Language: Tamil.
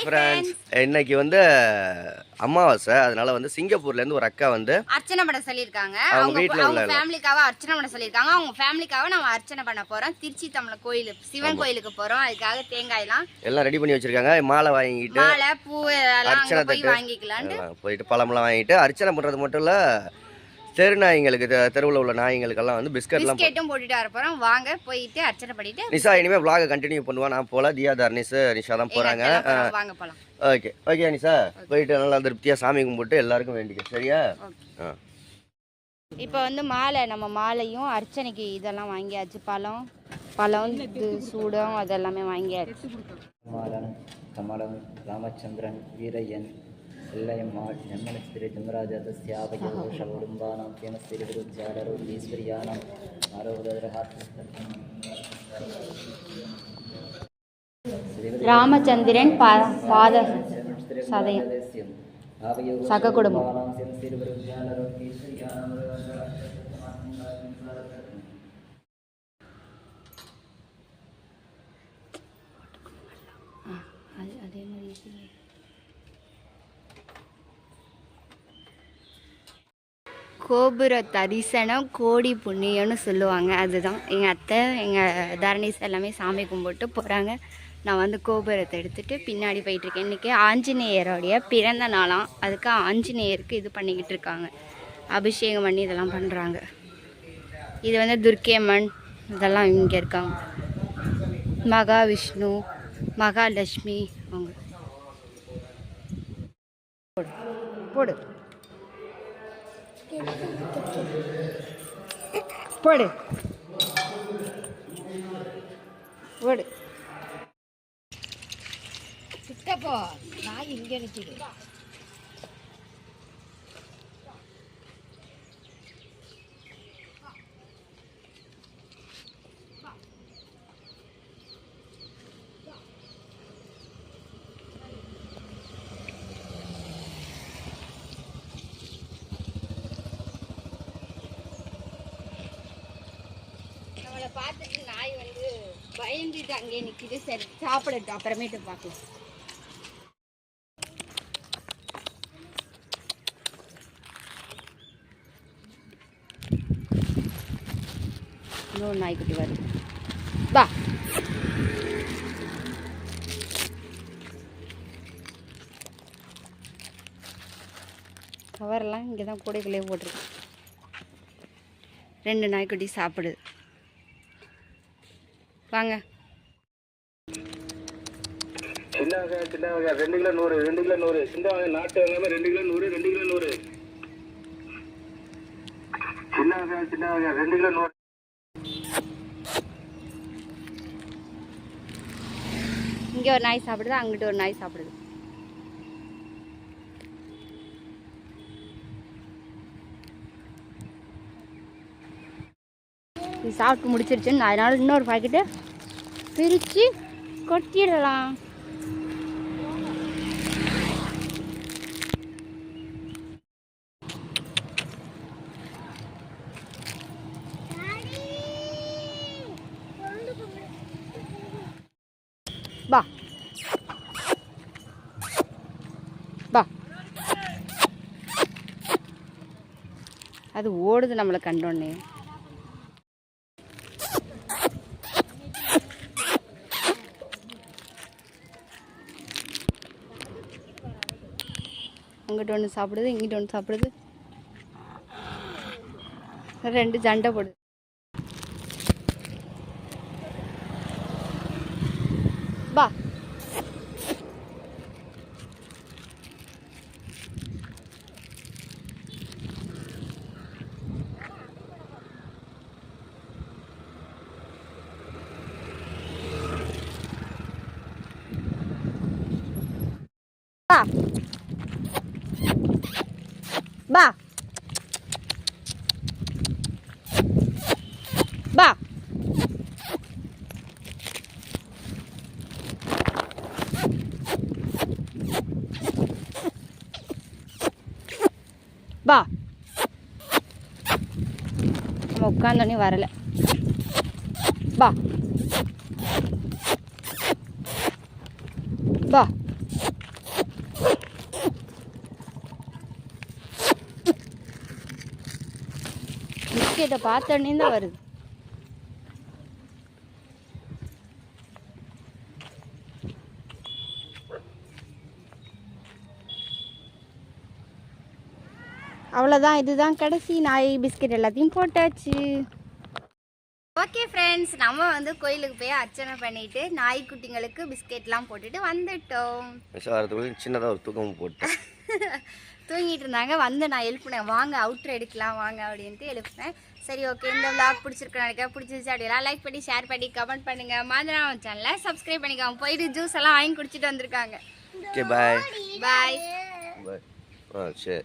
ஃப்ரெண்ட்ஸ், இன்னைக்கு வந்து அமாவாசை, அதனால வந்து சிங்கப்பூர்ல இருந்து ஒரு அக்கா வந்து அர்ச்சனை பண்ண சொல்லியிருக்காங்க. அவங்க வீட்ல உள்ள ஃபேமிலிக்காக அர்ச்சனை பண்ண சொல்லியிருக்காங்க. அவங்க ஃபேமிலிக்காக நம்ம அர்ச்சனை பண்ண போறோம். திருச்சி தமிழ் கோயில் சிவன் கோயிலுக்கு போறோம். அதுக்காக தேங்காய்லாம் எல்லாம் ரெடி பண்ணி வச்சிருக்காங்க. மாலை வாங்கிட்டு மாலை பூ எல்லாம் அங்க போய் வாங்கிக்கலாம்னு போயிட்டு பழமெல்லாம் வாங்கிட்டு அர்ச்சனை பண்றது மட்டும் இல்ல, தெரு நாய்ங்களுக்கு தெருவில் உள்ள நாய்ங்களுக்கெல்லாம் வந்து பிஸ்கெட்டும் போட்டுட்டு வர போறோம். வாங்க போயிட்டு அர்ச்சனை பண்ணிட்டு நிஷா இனிமே vlog கண்டினியூ பண்ணுவா. நான் போல தியா தர்னிஸ் நிஷா தான் போறாங்க. வாங்க போலாம். ஓகே நிஷா, போயிட்டு நல்லா திருப்தியா சாமி கும்பிட்டு எல்லாருக்கும் வேண்டிக்க. சரியா? இப்போ வந்து நம்ம மாலையும் அர்ச்சனைக்கு இதெல்லாம் வாங்கியாச்சு. பழம் இது சூடம் அதெல்லாமே வாங்கியாச்சு. கமலம் ராமச்சந்திரன் வீரையன் செல்லையம்மாள் நெம்மனஸ்திரி ஜமராஜாதஸ்யாபயோஷகுடும்பானாம் கேமஸ்திரி விருத்தியாளரோ ஈஸ்வரியானாம் ராமச்சந்திரன் பாத சதயம் சக குடும்பம். அதே மாதிரி கோபுர தரிசனம் கோடி புண்ணியம்னு சொல்லுவாங்க. அதுதான் எங்கள் அத்தை எங்கள் தரணிஸ் எல்லாமே சாமி கும்பிட்டு போகிறாங்க. நான் வந்து கோபுரத்தை எடுத்துகிட்டு பின்னாடி போயிட்டுருக்கேன். இன்றைக்கி ஆஞ்சநேயரோடைய பிறந்த நாளாம், அதுக்கு ஆஞ்சநேயருக்கு இது பண்ணிக்கிட்டு இருக்காங்க, அபிஷேகம் பண்ணி இதெல்லாம் பண்ணுறாங்க. இது வந்து துர்க்கியம்மன் இதெல்லாம் இங்கே இருக்காங்க. மகாவிஷ்ணு மகாலட்சுமி அவங்க போடு போடு போடு சித்தப்போ நான் இங்கே நிற்கிறேன். பார்த்துட்டு நாய் வந்து பயந்துட்டு அங்கே நிற்கிது. சரி சாப்பிடட்டும், அப்புறமேட்டு பார்க்கலாம். இன்னொரு நாய்க்குட்டி வருது. வா கவரெல்லாம் இங்கே தான் கூடைக்குள்ளே போட்டிருக்கு. 2 நாய்க்குட்டி சாப்பிடுது. வாங்க. சின்ன வெங்காயம் 2 கிலோ 100, 2 கிலோ 100. சின்ன வெங்காயம் நாட்டு வெங்காயம் 2 கிலோ 100, 2 கிலோ 100. சின்ன வெங்காயம் 2 கிலோ 100. இங்கே ஒரு நாய் சாப்பிடுது, அங்கிட்டு ஒரு நாய் சாப்பிடுது. இது சாப்பிட்டு முடிச்சிருச்சுன்னு அதனால இன்னொரு பாக்கெட்டு பிரித்து கொட்டிடலாம். பா பா அது ஓடுது நம்மளை கண்டோன்னே. அங்கிட்ட ஒன்று சாப்பிடுது, இங்கிட்ட ஒன்று சாப்பிடுது. 2 சண்டை போடுது. பா பா பா பா நம்ம உட்காந்தோடனே வரலை. பா பா பிஸ்கெட்டை பார்த்தோன்னே தான் வருது. அவ்வளோதான், இதுதான் கடைசி நாய். பிஸ்கெட் எல்லாத்தையும் போட்டாச்சு. ஓகே ஃப்ரெண்ட்ஸ், நம்ம வந்து கோயிலுக்கு போய் அர்ச்சனை பண்ணிட்டு நாய்க்குட்டிங்களுக்கு பிஸ்கெட்லாம் போட்டுட்டு வந்துட்டோம். சின்னதாக ஒரு தூக்கம் போட்டேன். தூங்கிட்டு இருந்தாங்க. வந்து நான் எழுப்பினேன், வாங்க அவுட்ரு எடுக்கலாம் வாங்க அப்படின்ட்டு எழுப்பினேன். சரி ஓகே, இந்த விளாக் பிடிச்சிருக்கு நினைக்கிறேன். பிடிச்சிருச்சு அப்படின்னா லைக் பண்ணி ஷேர் பண்ணி கமெண்ட் பண்ணுங்க. மறந்துடாம சேனலை சப்ஸ்கிரைப் பண்ணிக்கோங்க. போயிட்டு ஜூஸ் எல்லாம் வாங்கி குடிச்சிட்டு வந்திருக்காங்க. ஓகே பாய் பாய். பாய். சரி.